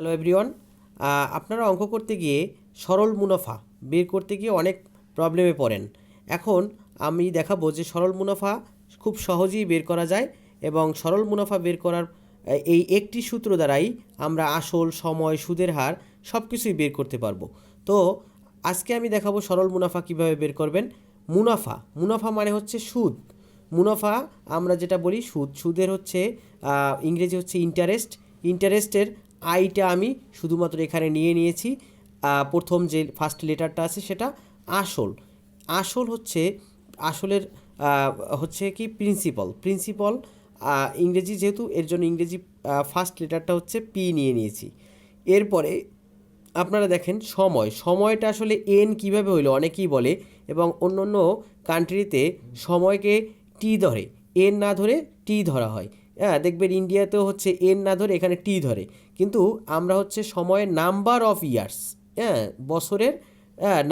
Hello everyone. আপনারা অঙ্ক করতে গিয়ে সরল মুনাফা বের করতে গিয়ে অনেক প্রবলেমে পড়েন। এখন আমি দেখাবো যে সরল মুনাফা খুব সহজেই বের করা যায় এবং সরল মুনাফা বের করার এই একটি সূত্র দ্বারাই আমরা আসল, সময়, সুদের হার সব কিছুই বের করতে পারবো। তো আজকে আমি দেখাবো সরল মুনাফা কিভাবে বের করবেন। মুনাফা মানে হচ্ছে সুদ। মুনাফা আমরা যেটা বলি সুদের হচ্ছে ইংরেজি হচ্ছে ইন্টারেস্টের আইটা আমি শুধুমাত্র এখানে নিয়েছি। প্রথম যে ফার্স্ট লেটারটা আছে সেটা আসল হচ্ছে আসলের হচ্ছে কি প্রিন্সিপাল ইংরেজি, যেহেতু এর জন্য ইংরেজি ফার্স্ট লেটারটা হচ্ছে পি নিয়েছি। এরপরে আপনারা দেখেন সময়টা আসলে এন কিভাবে হইলো অনেকেই বলে, এবং অন্য অন্য কান্ট্রিতে সময়কে টি ধরে, এন না ধরে টি ধরা হয়। হ্যাঁ, দেখবেন ইন্ডিয়াতেও হচ্ছে এন না ধরে এখানে টি ধরে, কিন্তু আমরা হচ্ছে সময়ের নাম্বার অফ ইয়ার্স, হ্যাঁ, বছরের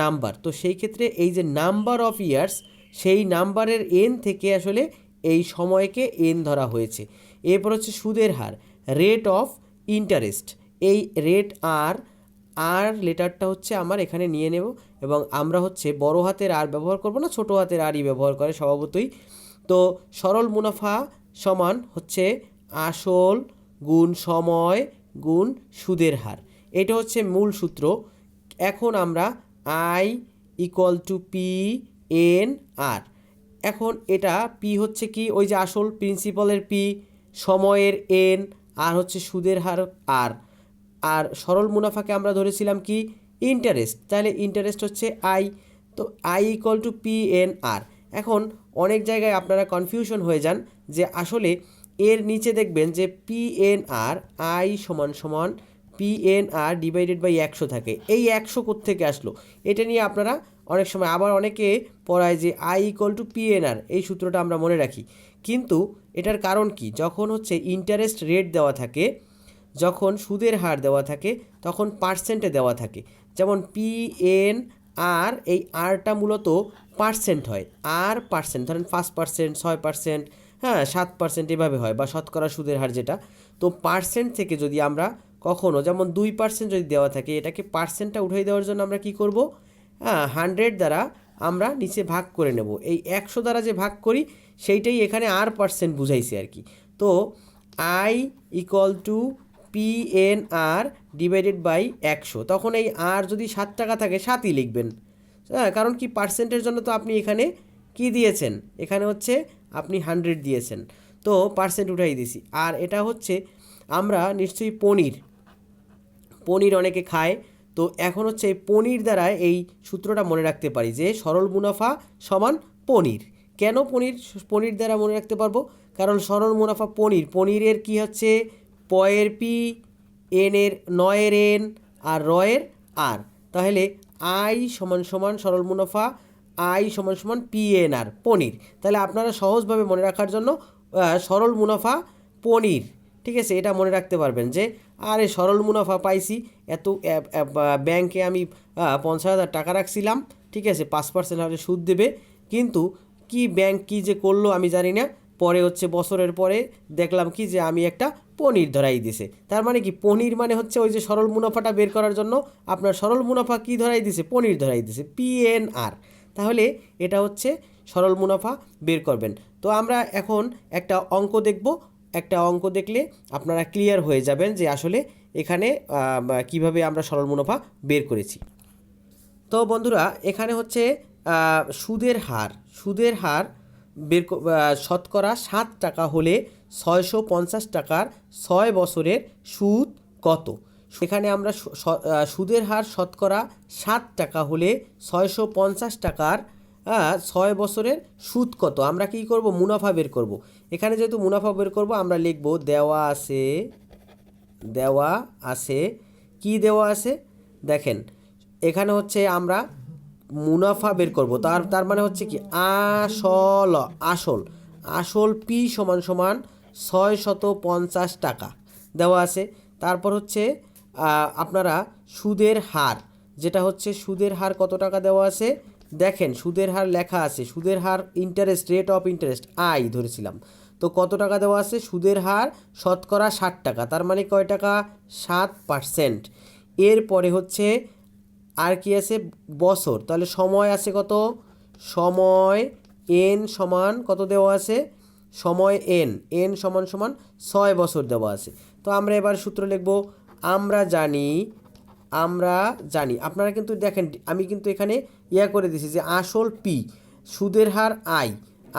নাম্বার। তো সেই ক্ষেত্রে এই যে নাম্বার অফ ইয়ার্স, সেই নাম্বারের এন থেকে আসলে এই সময়কে এন ধরা হয়েছে। এরপর হচ্ছে সুদের হার, রেট অফ ইন্টারেস্ট। এই রেট আর লেটারটা হচ্ছে আমার এখানে নিয়ে নেব, এবং আমরা হচ্ছে বড় হাতের আর ব্যবহার করব না, ছোট হাতের আরই ব্যবহার করে স্বভাবতই। তো সরল মুনাফা সমান হচ্ছে আসল গুণ সময় গুণ সুদের হার। এটা হচ্ছে মূল সূত্র। এখন আমরা I equal to P N R. এখন এটা পি হচ্ছে কি, ওই যে আসল প্রিন্সিপালের পি, সময়ের এন, আর হচ্ছে সুদের হার আর সরল মুনাফাকে আমরা ধরেছিলাম কি ইন্টারেস্ট, তাহলে ইন্টারেস্ট হচ্ছে আই। তো I equal to P N R. এখন অনেক জায়গায় আপনারা কনফিউশন হয়ে যান যে আসলে এর নিচে দেখবেন যে পি এন আর আই সমান সমান P N R divided by 100 থাকে। এই 100 কোত্থেকে আসলো, এটা নিয়ে আপনারা অনেক সময় আবার অনেকে পড়ায় যে I equal to P N R, এই সূত্রটা আমরা মনে রাখি। কিন্তু এটার কারণ কি, যখন হচ্ছে ইন্টারেস্ট রেট দেওয়া থাকে, যখন সুদের হার দেওয়া থাকে, তখন পার্সেন্টে দেওয়া থাকে। যেমন পি এন আর, এই আরটা মূলত পার্সেন্ট হয়, আর পার্সেন্ট ধরেন 5%, 6%, হ্যাঁ 7% এভাবে হয়, বা শতকরা সুদের হার যেটা। তো পার্সেন্ট থেকে যদি আমরা কখনো, যেমন 2% যদি দেওয়া থাকে, এটাকে পার্সেন্টটা উঠিয়ে দেওয়ার জন্য আমরা কি করব, হ্যাঁ 100 দ্বারা আমরা নিচে ভাগ করে নেব। এই 100 দ্বারা যে ভাগ করি সেইটাই এখানে আর পার্সেন্ট বুঝাইছে আর কি। তো I equal to P N R divided by 100, তখন এই আর যদি 7 টাকা থাকে 7ই লিখবেন। হ্যাঁ, কারণ কি পার্সেন্টের জন্য তো আপনি এখানে কি দিয়েছেন, এখানে হচ্ছে আপনি 100 দিয়েছেন, তো পার্সেন্ট উঠাই দিয়েছি। আর এটা হচ্ছে আমরা নিশ্চয়ই পনির অনেকে খায়, তো এখন হচ্ছে পনির দ্বারা এই সূত্রটা মনে রাখতে পারি যে সরল মুনাফা সমান পনির। কেন পনির দ্বারা মনে রাখতে পারবো, কারণ সরল মুনাফা পনিরের কি হচ্ছে পয়ের পি, এনের নয়ের এন, আর রয়ের আর। তাহলে আই সমান সমান সরল মুনাফা আই সমান সমান পি এন আর, পনির। তাহলে আপনারা সহজভাবে মনে রাখার জন্য সরল মুনাফা পনির, ঠিক আছে, এটা মনে রাখতে পারবেন যে আরে সরল মুনাফা পাইছি, এত ব্যাংকে আমি 50,000 টাকা রাখছিলাম, ঠিক আছে, 5% হারে সুদ দেবে, কিন্তু কি ব্যাংক কি যে করলো আমি জানি না, পরে হচ্ছে বছরের পরে দেখলাম কি যে আমি একটা পনির ধরাই দিছে। তার মানে কি, পনির মানে হচ্ছে ওই যে সরল মুনাফাটা বের করার জন্য আপনার সরল মুনাফা কি ধরাই দিছে, পনির ধরাই দিছে, পিএনআর। তাহলে এটা হচ্ছে সরল মুনাফা বের করবেন। তো আমরা এখন একটা অঙ্ক দেখলে আপনারা ক্লিয়ার হয়ে যাবেন যে আসলে এখানে কিভাবে আমরা সরল মুনাফা বের করেছি। তো বন্ধুরা, এখানে হচ্ছে সুদের হার শতকরা 7 টাকা হলে 650 টাকার 6 বছরের সুদ কত। এখানে আমরা সুদের হার শতকরা 7 টাকা হলে 650 টাকার 6 বছরের সুদ কত, আমরা কি করব, মুনাফা বের করব। এখানে যেহেতু মুনাফা বের করব, আমরা লিখব দেওয়া আছে কি দেওয়া আছে, দেখেন এখানে হচ্ছে আমরা মুনাফা বের করব, তার মানে হচ্ছে কি আসল পি সমান সমান 650 টাকা দেওয়া আছে। তারপর হচ্ছে আপনারা সুদের হার, যেটা হচ্ছে সুদের হার কত টাকা দেওয়া আছে, দেখেন সুদের হার লেখা আছে, সুদের হার interest, rate of interest I ধরেছিলাম, তো কত টাকা দেওয়া আছে? সুদের হার শতকরা 60 টাকা, তার মানে কয় টাকা? 7%। এরপরে হচ্ছে আর কি আছে? বছর। তাহলে সময় আছে কত? সময় এন সমান কত দেওয়া আছে? সময় এন, এন সমান সমান 6 বছর দেওয়া আছে। তো আমরা এবার সূত্র লিখব। আমরা জানি, আমরা জানি, আপনারা কিন্তু দেখেন আমি কিন্তু এখানে করে দিছি যে আসল পি, সুদের হার আই,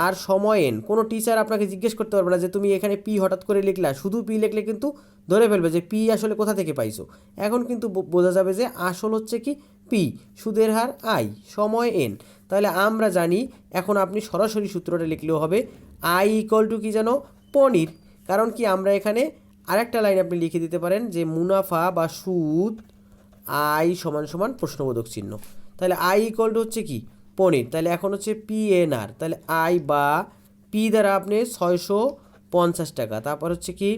আর সময় এন। কোনো টিচার আপনাকে জিজ্ঞেস করতে পারবে না যে তুমি এখানে পি হঠাৎ করে লিখলা, শুধু পি লিখলে কিন্তু ধরে ফেলবে যে পি আসলে কোথা থেকে পাইছো। এখন কিন্তু বোঝা যাবে যে আসল হচ্ছে কি পি, সুদের হার আই, সময় এন। তাহলে আমরা জানি, এখন আপনি সরাসরি সূত্রটা লিখলেও হবে। আই ইকুয়াল টু কি জানো? পনির। কারণ কি আমরা এখানে আরেকটা লাইন আপনি লিখে দিতে পারেন যে মুনাফা বা সুদ আই সমান সমান প্রশ্নবোধক চিহ্ন। তাহলে আই ইকুয়াল টু হচ্ছে কি? পনির। তাহলে এখন হচ্ছে পিএনআর, তাহলে আই বা পি দ্বারা আপনি 650 টাকা। তারপর হচ্ছে কি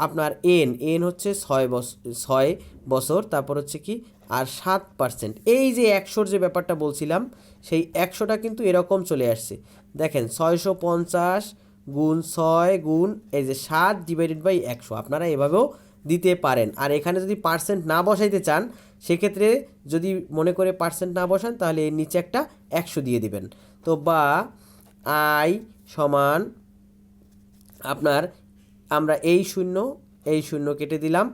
আপনার এন, এন হচ্ছে 6 বছর, তারপর হচ্ছে কি আর 7%। এই যে 100-র যে ব্যাপারটা বলছিলাম, সেই 100টা কিন্তু এরকম চলে আসছে। দেখেন 650 গুণ 6 গুণ এই যে 7/100, আপনারা এভাবেও দিতে পারেন। আর এখানে যদি পার্সেন্ট না বসাইতে চান, সেক্ষেত্রে যদি মনে করে পার্সেন্ট না বসান, তাহলে এর নিচে একটা 100 দিয়ে দিবেন। তো বা আই সমান আপনার, আমরা এই শূন্য কেটে দিলাম।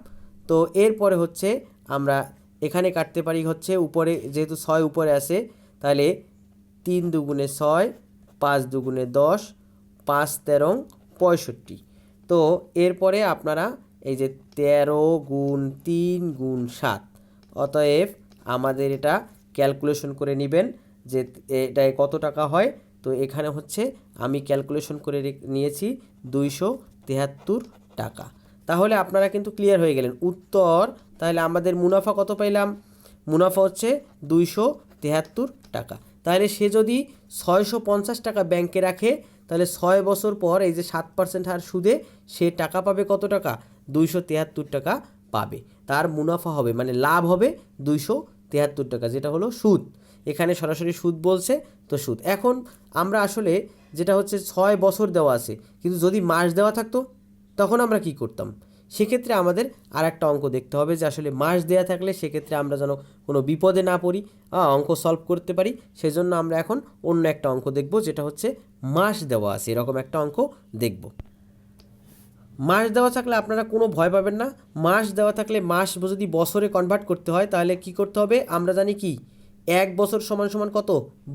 তো এরপরে হচ্ছে আমরা এখানে কাটতে পারি হচ্ছে উপরে, যেহেতু 6 উপরে আছে, তাহলে 3 দুগুণে 6, 5 দুগুণে 10, 5 13 65। তো এরপরে আপনারা এই যে 13 গুণ 3 গুণ 7, অতএব আমাদের এটা ক্যালকুলেশন করে নেবেন যে এটায় কত টাকা হয়। তো এখানে হচ্ছে আমি ক্যালকুলেশন করে নিয়েছি 273 টাকা। তাহলে আপনারা কিন্তু ক্লিয়ার হয়ে গেলেন উত্তর। তাহলে আমাদের মুনাফা কত পাইলাম? মুনাফা হচ্ছে 273 টাকা। তাহলে সে যদি 650 টাকা ব্যাংকে রাখে, তাহলে 6 বছর পর এই যে 7% হার সুদে সে টাকা পাবে কত টাকা? 273 টাকা পাবে। তার মুনাফা হবে, মানে লাভ হবে 273 টাকা, যেটা হলো সুদ। এখানে সরাসরি সুদ বলছে, তো সুদ। এখন আমরা আসলে যেটা হচ্ছে 6 বছর দেওয়া আছে, কিন্তু যদি মাস দেওয়া থাকতো তখন আমরা কি করতাম? সেক্ষেত্রে আমাদের আর একটা অঙ্ক দেখতে হবে যে আসলে মাস দেওয়া থাকলে সেক্ষেত্রে আমরা যেন কোনো বিপদে না পড়ি, অঙ্ক সলভ করতে পারি। সেজন্য আমরা এখন অন্য একটা অঙ্ক দেখব, যেটা হচ্ছে মাস দেওয়া আছে, এরকম একটা অঙ্ক দেখব। মাস দেওয়া থাকলে আপনারা কোনো ভয় পাবেন না। মাস দেওয়া থাকলে মাস যদি বছরে কনভার্ট করতে হয়, তাহলে কি করতে হবে? আমরা জানি কি 1 বছর সমান সমান কত?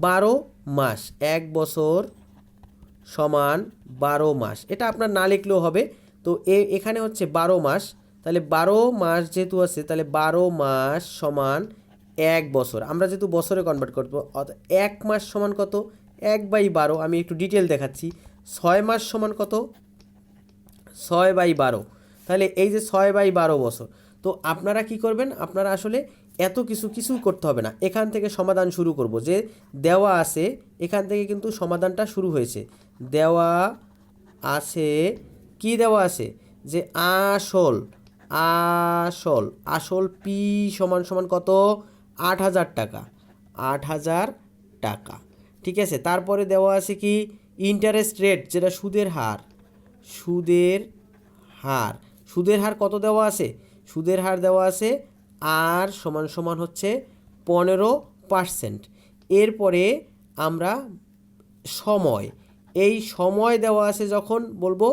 12 মাস। 1 বছর সমান 12 মাস, এটা আপনার না লিখলেও হবে। তো এখানে হচ্ছে 12 মাস, তাহলে 12 মাস যেহেতু আছে, তাহলে 12 মাস সমান 1 বছর। আমরা যেহেতু বছরে কনভার্ট করবো, অর্থাৎ 1 মাস সমান কত? 1/12। আমি একটু ডিটেল দেখাচ্ছি। 6 মাস সমান কত? 6/12। তাহলে এই যে 6/12 বছর। তো আপনারা কি করবেন? আপনারা আসলে এত কিছু করতে হবে না, এখান থেকে সমাধান শুরু করব। যে দেওয়া আছে, এখান থেকে কিন্তু সমাধানটা শুরু হয়েছে। দেওয়া আছে, কি দেওয়া আছে? যে আসল, আসল, আসল পি সমান সমান কত? 8,000 টাকা, 8,000 টাকা। ঠিক আছে, তারপরে দেওয়া আছে কি ইন্টারেস্ট রেট, যেটা সুদের হার, সুদের হার, সুদের হার কত দেওয়া আছে? সুদের হার দেওয়া আছে আর সমান সমান হচ্ছে 15%। এরপরে আমরা সময়, এই সময় দেওয়া আছে যখন বলবো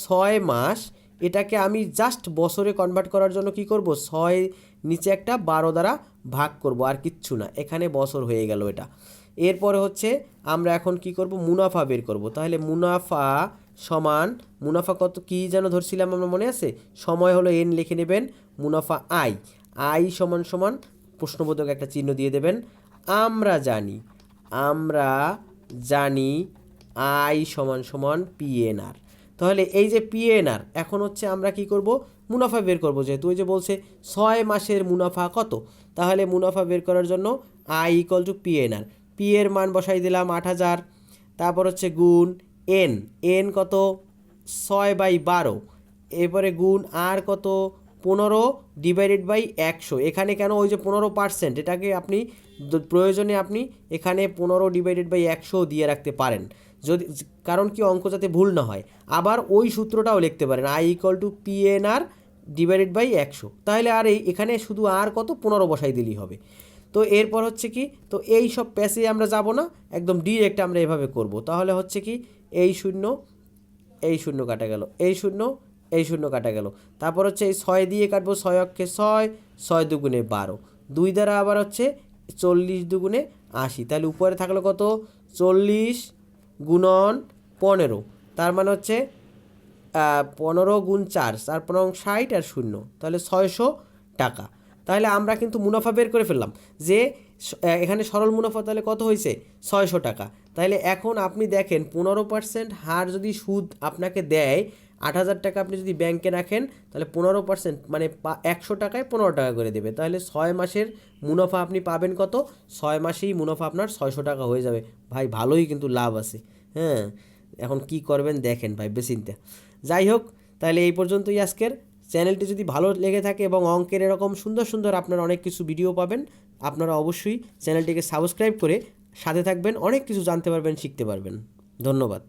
6 মাস, এটাকে আমি জাস্ট বছরে কনভার্ট করার জন্য কি করব? 6 নিচে একটা 12 দ্বারা ভাগ করব, আর কিচ্ছু না, এখানে বছর হয়ে গেল এটা। এরপরে হচ্ছে আমরা এখন কি করব? মুনাফা বের করব। তাহলে মুনাফা সমান, মুনাফা কত কি যেন ধরছিলাম আমরা, মনে আছে? সময় হলো এন, লিখে নেবেন। মুনাফা আই, আই সমান সমান প্রশ্নবোধক একটা চিহ্ন দিয়ে দেবেন। আমরা জানি, আমরা জানি আই সমান সমান পিএনআর। তাহলে এই যে পিএনআর, এখন হচ্ছে আমরা কি করব? মুনাফা বের করব। যেহেতু ওই যে বলছে 6 মাসের মুনাফা কত, তাহলে মুনাফা বের করার জন্য I equal two PNR. P এর মান বসাই দিলাম 8,000, তারপর হচ্ছে গুণ এন, এন কত? 6/12। এরপরে গুণ আর কত? 15/100। এখানে কেন? ওই যে 15%, এটাকে আপনি প্রয়োজনে আপনি এখানে 15/100 দিয়ে রাখতে পারেন। যদি, কারণ কি অঙ্ক যাতে ভুল না হয়। আবার ওই সূত্রটাও লিখতে পারেন, I = PNR ডিভাইডেড বাই 100, তাহলে আর এখানে শুধু আর কত 15 বসাই দিলেই হবে। তো এরপর হচ্ছে কি, তো এই সব প্যাসে আমরা যাব না, একদম ডিরেক্ট আমরা এভাবে করব। তাহলে হচ্ছে কি, এই শূন্য এই শূন্য কাটা গেল, এই শূন্য এই শূন্য কাটা গেল, তারপর হচ্ছে এই 6 দিয়ে কাটবো, 6 অক্ষে 6, 6 দুগুণে 12, 2 দ্বারা আবার হচ্ছে 40 দুগুণে 80, তাহলে উপরে থাকলো কত 40 গুণন 15, তার মানে হচ্ছে 15 গুণ 4, 4 15 60 আর শূন্য, তাহলে 600 টাকা। তাহলে আমরা কিন্তু মুনাফা বের করে ফেললাম যে এখানে সরল মুনাফা তাহলে কত হয়েছে 600 টাকা। তাহলে এখন আপনি দেখেন 15% হার যদি সুদ আপনাকে দেয়, 8,000 টাকা আপনি যদি ব্যাংকে রাখেন, তাহলে 15% মানে 100 টাকায় 15 টাকা করে দেবে। তাহলে 6 মাসের মুনাফা আপনি পাবেন কত, 6 মাসেই মুনাফা আপনার 600 টাকা হয়ে যাবে। ভাই ভালোই কিন্তু লাভ আছে। হ্যাঁ, এখন কি করবেন দেখেন ভাই, বেচিন্তা। যাই হোক, তাহলে এই পর্যন্তই আজকের। চ্যানেলটি যদি ভালো লেগে থাকে এবং অঙ্কের এরকম সুন্দর সুন্দর আপনারা অনেক কিছু ভিডিও পাবেন, আপনারা অবশ্যই চ্যানেলটিকে সাবস্ক্রাইব করে সাথে থাকবেন, অনেক কিছু জানতে পারবেন, শিখতে পারবেন। ধন্যবাদ।